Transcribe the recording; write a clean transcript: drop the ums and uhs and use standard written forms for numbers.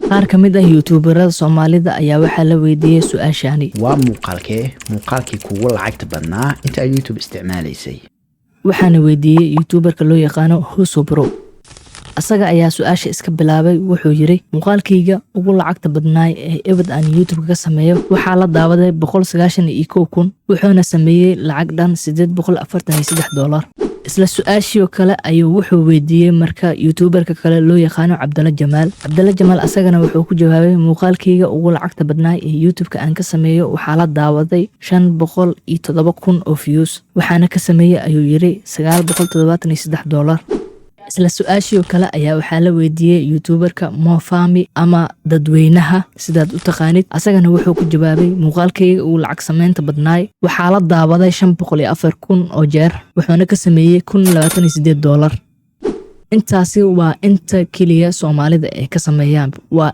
qaar ka mid ah youtuberada Soomaalida ayaa waxaa la weydiiyay su'aashani. waa muuqaalkii kugu lacagta badnaa inta aad YouTube isticmaalaysay. Waxaana weydiiyay youtuberka loo yaqaano Huso Bro. Asaga ayaa su'aasha iska bilaabay, wuxuu yiri muuqaalkayga ugu lacagta badnaay ee ebad aan YouTube ka sameeyo waxaa la daawaday 191,000 wuxuuna sameeyay lacag dhan $843. isla su'aashii kale ayuu wuxuu weydiiyay marka youtuberka kale loo yaqaano Cabdalla Jamaal asagana wuxuu ku jawaabay muuqaalkayga ugu lacagta badnaay ee YouTube-ka aan ka sameeyo waxaa la daawaday 507,000 oo views waxaana ka sameeyay ayuu yiri $973. isla su'aashii kale ayaa waxaa la weydiiyay youtuberka Mo Fami ama dadweynaha sidaad u taqaanid asagana wuxuu ku jawaabay muuqaalkayga ugu lacag sameynta badnaay waxaa la daawaday 504,000 oo jeer wuxuuna ka sameeyay $128. intaasi waa inta kaliya Soomaalida ay ka sameeyaan